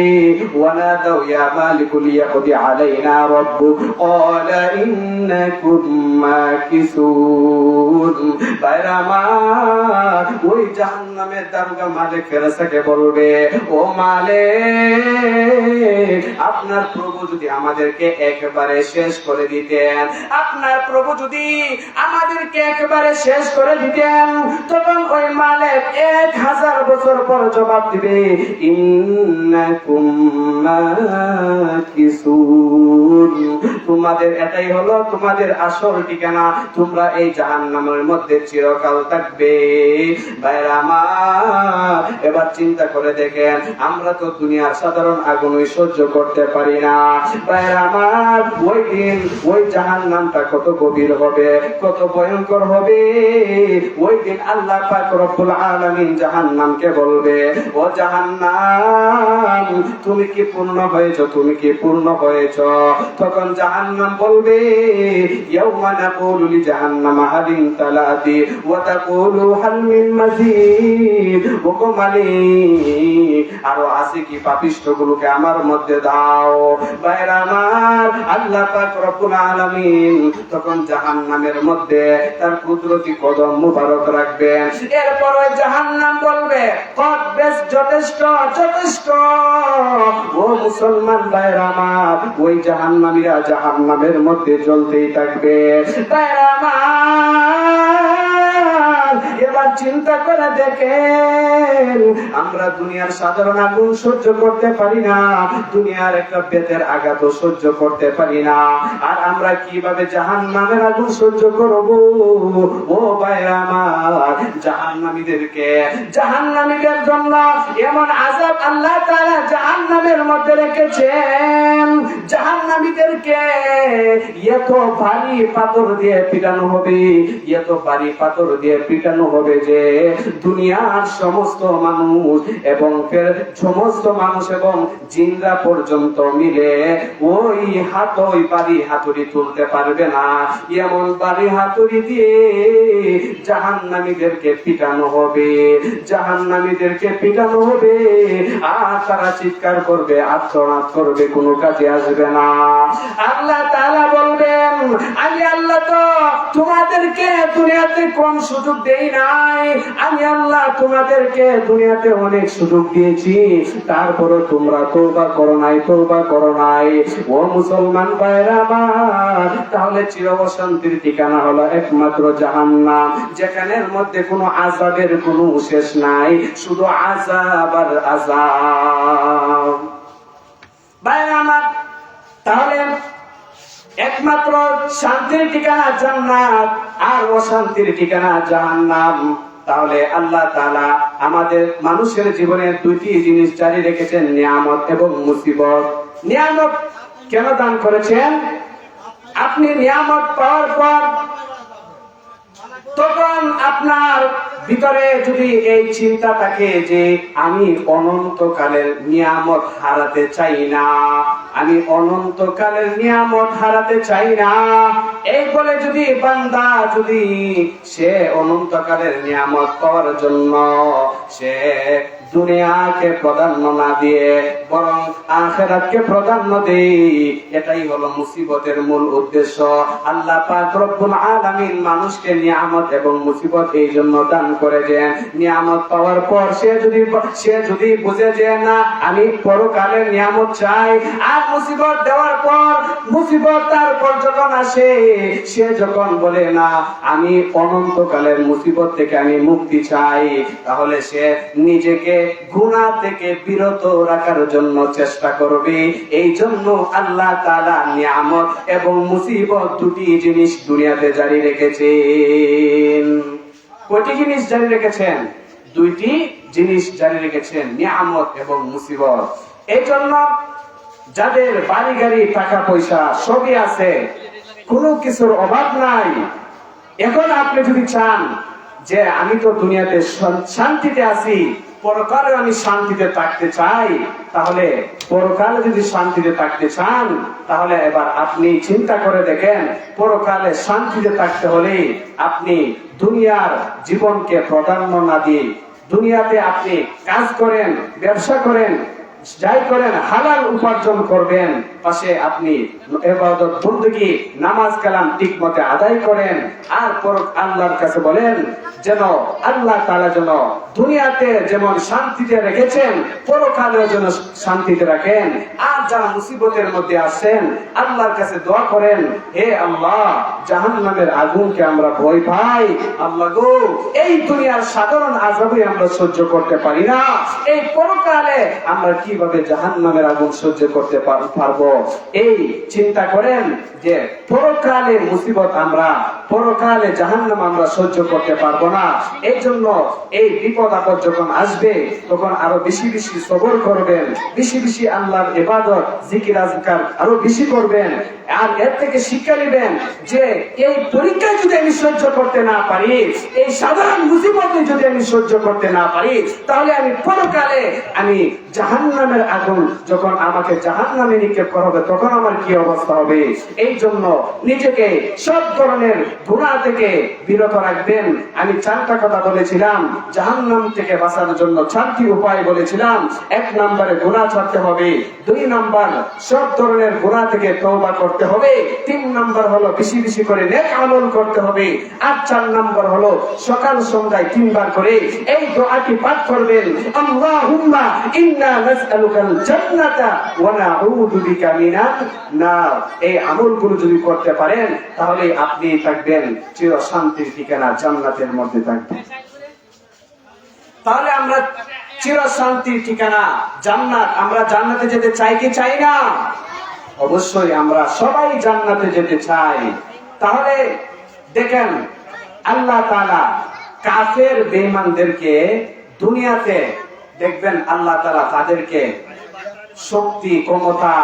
Speaker 1: ওয়ানাদাউ ইয়া মালিকু লিয়াকদি আলাইনা রাব্বুক ক্বালা ইন্নাকুম মাকিসুন। বাইরে আমার, ওই জাহান্নামের দারোগা মালিক ফেরেশতাকে বলবে, ও মালিক, আপনার প্রভু যদি আমাদেরকে একবারে শেষ করে দিতেন, আপনার প্রভু যদি আমাদেরকে একবারে শেষ করে দিতেন, তখন ওই মালিক 1000 বছর পর জবাব দিবে, ইন্নাকুম মাকিসুন। তোমাদের এটাই হলো তোমাদের আসল ঠিকানা, তোমরা এই জাহান্নামের মধ্যে চিরকাল থাকবে। ভাইরা আমার, এবার চিন্তা করে দেখেন, আমরা তো দুনিয়ার সাধারণ আগুনই সহ্য করতে পারি না। ভাইরা আমার, ওই দিন ওই জাহান্নামটা কত গভীর হবে, কত ভয়ঙ্কর হবে। ওই দিন আল্লাহ পাক রব্বুল আলামিন জাহান্নামকে বলবে, ও জাহান্নাম, তুমি কি পূর্ণ হয়েছো, তুমি কি পূর্ণ হয়েছো? তখন জাহান্নাম বলবে, ইয়াউমা নাকুলু লিজাহান্নামা হাল ইমতালাতি ওয়া তাকুলু হাল মিন মাজিদ। ও গো মালিক, আরো আছে কি, পাপিষ্ঠগুলোকে আমার মধ্যে দাও। ভাইরা আমার, আল্লাহ পাক রব্বুল আলামিন তখন জাহান্নামের মধ্যে তার কুদরতি কদম মুবারক রাখবেন। এরপর ওই জাহান্নাম বলবে, কত বেশ, যথেষ্ট যথেষ্ট। ও মুসলমান ভাইরা আমার, ওই জাহান্নামীরা জাহান্নামের মধ্যে জ্বলতেই থাকবে। ভাইরা আমার, এবার চিন্তা করে দেখেন, আমরা দুনিয়ার সাধারণ আগুন সহ্য করতে পারি না, দুনিয়ার একটা বেতের আঘাত সহ্য করতে পারি না, আর আমরা কিভাবে জাহান্নামের আগুন সহ্য করব? ও ভাইরা আমার, জাহান্নামীদের জন্য এমন আযাব আল্লাহ তাআলা জাহান্নামের মধ্যে রেখেছেন। জাহান্নামীদেরকে এত ভারী পাথর দিয়ে পিটানো হবে, এত ভারী পাথর দিয়ে পিটানো হবে যে দুনিয়ার সমস্ত মানুষ এবং সমস্ত মানুষ এবং জিনরা পর্যন্ত মিলে ওই ভারী হাতুড়ি তুলতে পারবে না। এমন ভারী হাতুড়ি দিয়ে জাহান্নামীদেরকে পিটানো হবে, জাহান্নামীদেরকে পিটানো হবে, আর তারা চিৎকার করবে, আর্তনাদ করবে, কোনো কাজে আসবে না। আল্লাহ তাআলা বলবেন, আমি আল্লাহ তো তোমাদেরকে দুনিয়াতে কম সুযোগ দেই নাই, আমি আল্লাহ তোমাদেরকে দুনিয়াতে অনেক সুযোগ দিয়েছি, তারপরে তোমরা তওবা করো নাই, তওবা করো নাই। ও মুসলমান ভাইরা আমার, তাহলে চির অশান্তির ঠিকানা হলো একমাত্র জাহান্নাম, যেখানের মধ্যে কোনো আযাবের কোনো শেষ নাই, শুধু আযাব আর আযাব। ভাইরা আমার, তাহলে একমাত্র শান্তির ঠিকানা জান্নাত আর অশান্তির ঠিকানা জাহান্নাম। তাহলে আল্লাহ তাআলা আমাদের মানুষের জীবনে দুইটি জিনিস জারি রেখেছেন, নিয়ামত এবং মুসিবত। নিয়ামত কেন দান করেছেন? আপনি নিয়ামত পাওয়ার পর তখন আপনার ভিতরে যদি এই চিন্তা থাকে যে আমি অনন্তকালের নিয়ামত হারাতে চাই না, আমি অনন্তকালের নিয়ামত হারাতে চাই না, এই বলে যদি বান্দা যদি সে অনন্তকালের নিয়ামত পাওয়ার জন্য সে দুনিয়াকে প্রাধান্য না দিয়ে বরং আখিরাতকে প্রাধান্য দেয়, এটাই হলো মুসিবতের মূল উদ্দেশ্য। আল্লাহ পাক রব্বুল আলামিন মানুষকে নিয়ামত এবং মুসিবত এই জন্য দান করে দেন, নিয়ামত পাওয়ার পর সে যদি বুঝে যে না আমি পরকালের নিয়ামত চাই, আর মুসিবত দেওয়ার পর মুসিবত তার পর যখন আসে সে যখন বলে না আমি অনন্তকালের মুসিবত থেকে আমি মুক্তি চাই, তাহলে সে নিজেকে গুনাহ থেকে বিরত রাখার জন্য চেষ্টা করবে। এই জন্য আল্লাহ তাআলা নিয়ামত এবং মুসিবত দুটি জিনিস দুনিয়াতে জারি রেখেছেন। কয়টি জিনিস জারি রেখেছেন? দুইটি জিনিস জারি রেখেছেন, নিয়ামত এবং মুসিবত। এই জন্য যাদের বাড়ি গাড়ি টাকা পয়সা সবই আছে, কোনো কিছুর অভাব নাই, এখন আপনি যদি চান যে আমি তো দুনিয়াতে শান্তিতে আছি, পরকালে আমি শান্তিতে থাকতে চাই, তাহলে পরকালে যদি শান্তিতে থাকতে চান তাহলে এবার আপনি চিন্তা করে দেখেন, পরকালে শান্তিতে থাকতে হলে আপনি দুনিয়ার জীবনকে প্রাধান্য না দিয়ে দুনিয়াতে আপনি কাজ করেন, ব্যবসা করেন, যাই করেন হালাল উপার্জন করবেন, পাশে আপনি ইবাদত বندگی নামাজ কালাম ঠিক মতে আদায় করেন, আর পর আল্লাহর কাছে বলেন যেন আল্লাহ তাআলা যেন দুনিয়াতে যেমন শান্তিতে রেখেছেন পরকালেও যেন শান্তিতে রাখেন। আর যারা মুসিবতের মধ্যে আছেন আল্লাহর কাছে দোয়া করেন, হে আল্লাহ জাহান্নামের আগুনকে আমরা ভয় পাই, আল্লাহ গো এই দুনিয়ার সাধারণ আযাবই আমরা সহ্য করতে পারি না, এই পরকালে আমরা কিভাবে জাহান্নামের আগুন সহ্য করতে পারবো। এই চিন্তা করেন যে পরকালে মুসিবত আমরা পরকালে জাহান্নাম আমরা সহ্য করতে পারবো না, এই জন্য এই বিপদ আপদ যখন আসবে তখন আরো বেশি বেশি সবর করবেন, বেশি বেশি আল্লাহর ইবাদত জিকির আজকার আরো বেশি করবেন। আর এর থেকে শিক্ষা নেবেন যে এই পরীক্ষা যদি আমি সহ্য করতে না পারি, এই সাধারণ মুসিবত যদি আমি সহ্য করতে না পারি, তাহলে আমি পরকালে আমি জাহান্নামের আগুন যখন আমাকে জাহান্নামে নিক্ষেপ করা হবে তখন আমার কি অবস্থা হবে। এই জন্য নিজেকে সব ধরনের গুনাহ থেকে বিরত রাখবেন। আমি চারটা কথা বলেছিলাম জাহান্নাম থেকে বাঁচার জন্য, চারটি উপায় বলেছিলাম। 1 নম্বরে গুনাহ ছাড়তে হবে, 2 নম্বর সব ধরনের গুনাহ থেকে তওবা করতে হবে, 3 নম্বর হলো বেশি বেশি করে নেক আমল করতে হবে, আর 4 নম্বর হলো সকাল সন্ধ্যায় 3 বার করে এই দোয়াটি পাঠ করবেন, আল্লাহুম্মা ইন্না নাসআলুকাল জান্নাতা ওয়া নাউযু বিকা মিনান নার। এই আমলগুলো যদি করতে পারেন তাহলে আপনি থাকবেন চির শান্তির ঠিকানা জান্নাতের মধ্যে থাকবেন। তাহলে আমরা চির শান্তির ঠিকানা জান্নাত, আমরা জান্নাতে যেতে চাই কি চাই না? অবশ্যই আমরা সবাই জান্নাতে যেতে চাই। তাহলে দেখেন আল্লাহ তাআলা কাফের বেঈমানদেরকে দুনিয়াতে দেখবেন আল্লাহ তাআলা তাদেরকে শক্তি ক্ষমতা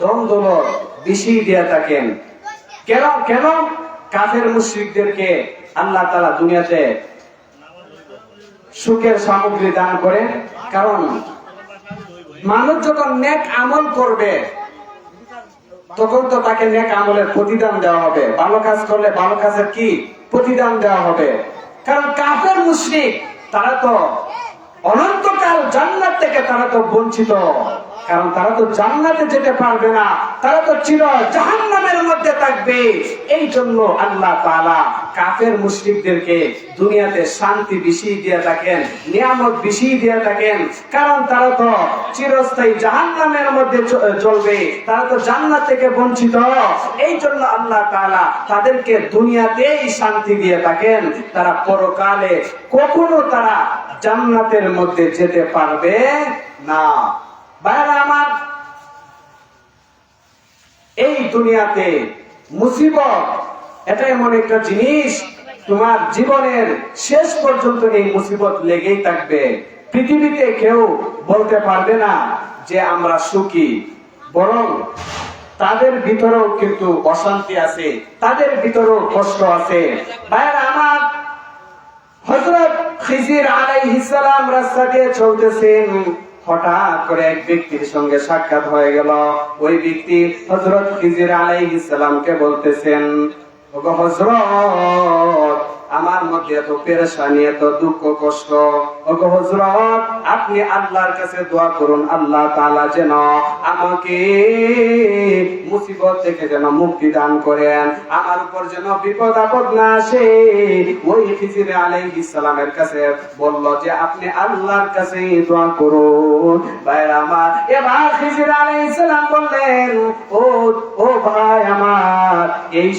Speaker 1: ধন দৌলত বেশি দিয়ে থাকেন। কেন কাফের মুশরিকদেরকে আল্লাহ তাআলা দুনিয়াতে সুখের সামগ্রী দান করেন? কারণ মানুষ যখন নেক আমল করবে তখন তো তাকে নেক আমলের প্রতিদান দেওয়া হবে, ভালো কাজ করলে ভালো কাজের কি প্রতিদান দেওয়া হবে। কারণ কাফের মুশরিক তারা তো অনন্তকাল জান্নাত থেকে তারা তো বঞ্চিত, কারণ তারা তো জান্নাতে যেতে পারবে না, তারা তো চির জাহান্নামের মধ্যে থাকবে। এই জন্য আল্লাহ তাআলা কাফের মুশরিকদেরকে দুনিয়াতে শান্তি বেশি দিয়ে থাকেন, নিয়ামত বেশি দিয়ে থাকেন, কারণ তারা তো চিরস্থায়ী জাহান্নামের মধ্যে চলবে, তারা তো জান্নাত থেকে বঞ্চিত। এই জন্য আল্লাহ তাআলা তাদেরকে দুনিয়াতেই শান্তি দিয়ে থাকেন, তারা পরকালে কখনো তারা জান্নাতের মধ্যে যেতে পারবে না। ভাইরা আমার, এই দুনিয়াতে মুসিবত এটা এমন একটা জিনিস তোমার জীবনের শেষ পর্যন্ত এই মুসিবত লেগেই থাকবে। পৃথিবীতে কেউ বলতে পারবে না যে আমরা সুখী, বরং তাদের ভিতরেও কিন্তু অশান্তি আছে, তাদের ভিতরেও কষ্ট আছে। ভাইরা আমার, হযরত খিজির আলাইহিস সালাম রাস্তা দিয়ে চলতেছেন, হঠাৎ করে এক ব্যক্তির সঙ্গে সাক্ষাৎ হয়ে গেল। ওই ব্যক্তি হযরত খিজির আলাইহিস সালামকে বলতেছেন, ওগো হযরত, আমার মধ্যে এত পেরেশানি, এত দুঃখ কষ্ট, ওগো হযরত, আপনি আল্লাহর কাছে দোয়া করুন, আল্লাহ তাআলা যেন আমাকে মুসিবত থেকে যেন মুক্তি দান করেন, আমার উপর যেন বিপদ আপদ না আসে। ওই খিজির আলাইহিস সালামের কাছে বলল যে আপনি আল্লাহর কাছে দোয়া করুন। ভাইরা আমার, এবার খিজির আলাইহিস সালাম বললেন, ও ভাই আমার, এই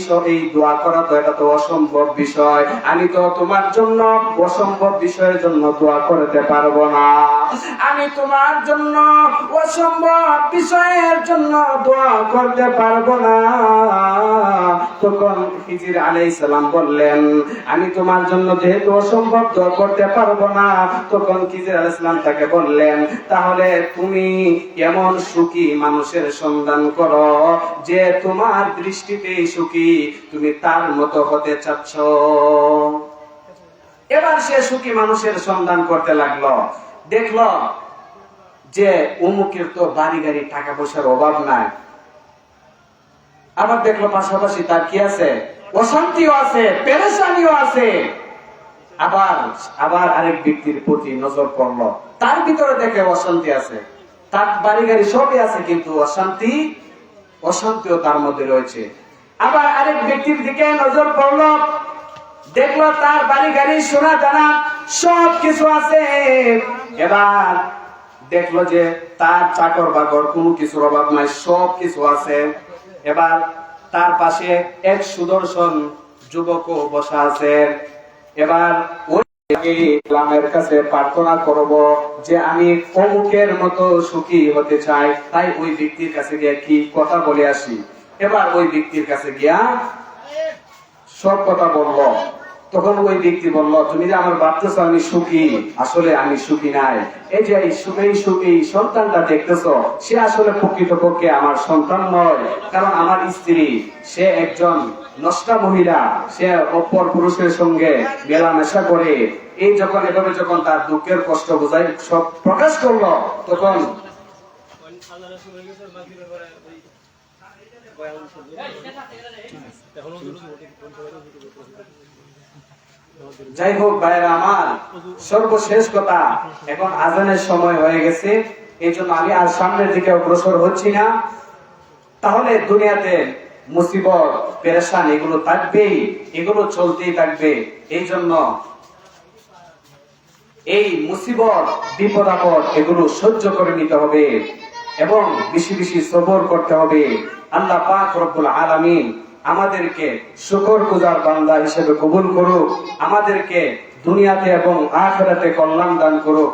Speaker 1: দোয়া করা তো এটা তো অসম্ভব বিষয়, আমি তো তোমার জন্য অসম্ভব বিষয়ের জন্য দোয়া করতে পারবো না, আমি তোমার জন্য অসম্ভব বিষয়ের জন্য দোয়া করতে পারবো না। তখন খিজির আলাইহিস সালাম বললেন, আমি তোমার জন্য যেহেতু অসম্ভব দোয়া করতে পারবো না, তখন খিজির আলাইহিস সালাম তাকে বললেন, তাহলে তুমি এমন সুখী মানুষের সন্ধান করো যে তোমার দৃষ্টিতে সুখী, তুমি তার মতো হতে চাচ্ছ। এবার সে সুখী মানুষের সন্ধান করতে লাগলো, দেখলো যে অমুকের তো বাড়ি গাড়ি টাকা পয়সার অভাব নাই, আবার দেখলো পাশাপাশি তার কি আছে, অশান্তিও আছে, পেরেশানিও আছে। আবার আরেক ব্যক্তির প্রতি নজর পড়লো, তার ভিতরে দেখে অশান্তি আছে, তার বাড়ি গাড়ি সবই আছে, কিন্তু অশান্তিও তার মধ্যে রয়েছে। আবার আরেক ব্যক্তির দিকে নজর পড়লো, দেখলো তার বাড়ি গাড়ি সোনা দানা সব কিছু আছে। এবার দেখলো যে তার চাকর বাকর কোনো কিছুর অভাব নাই, সব কিছু আছে। এবার তার পাশে এক সুদর্শন যুবকও বসা আছে। এবার ওই ইসলামের কাছে প্রার্থনা করব যে আমি অমুকের মতো সুখী হতে চাই, তাই ওই ব্যক্তির কাছে গিয়ে কি কথা বলে আসি। এবার ওই ব্যক্তির কাছে গিয়া সব কথা বলল। তখন ওই ব্যক্তি বলল, তুমি যে আমার ভাবতেছো আমি সুখী, আসলে আমি সুখী নাই। এই যে সুখী সন্তানটা দেখতেছো, সে আসলে প্রকৃতপক্ষে আমার সন্তান নয়, কারণ আমার স্ত্রী সে একজন নষ্টা মহিলা, সে অপর পুরুষের সঙ্গে মেলামেশা করে। এই যখন এভাবে যখন তার দুঃখের কষ্ট বোঝাই সব প্রকাশ করলো, তখন যাই হোক ভাইরা আমার, সর্বশেষ কথা, এখন আজানের সময় হয়ে গেছে, এই জন্য আমি আর সামনের দিকে অগ্রসর হচ্ছি না। তাহলে দুনিয়াতে মুসিবত পেরেশান এগুলো থাকবেই, এগুলো চলতেই থাকবে। এই জন্য এই মুসিবত বিপদ আপদ এগুলো সহ্য করে নিতে হবে এবং বেশি বেশি সবর করতে হবে। আল্লাহ পাক রব্বুল আলামিন আমাদেরকে শুকরগুজার বান্দা হিসেবে কবুল করুক, আমাদেরকে দুনিয়াতে এবং আখিরাতে কল্যাণ দান করুক।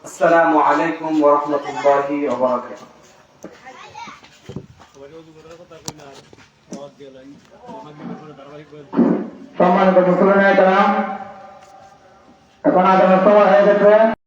Speaker 1: আসসালামু আলাইকুম ওয়া রাহমাতুল্লাহি ওয়া বারাকাতুহু।
Speaker 2: সম্মানিত মুসলমান, এখন আদানের সময় হয়ে গেছে।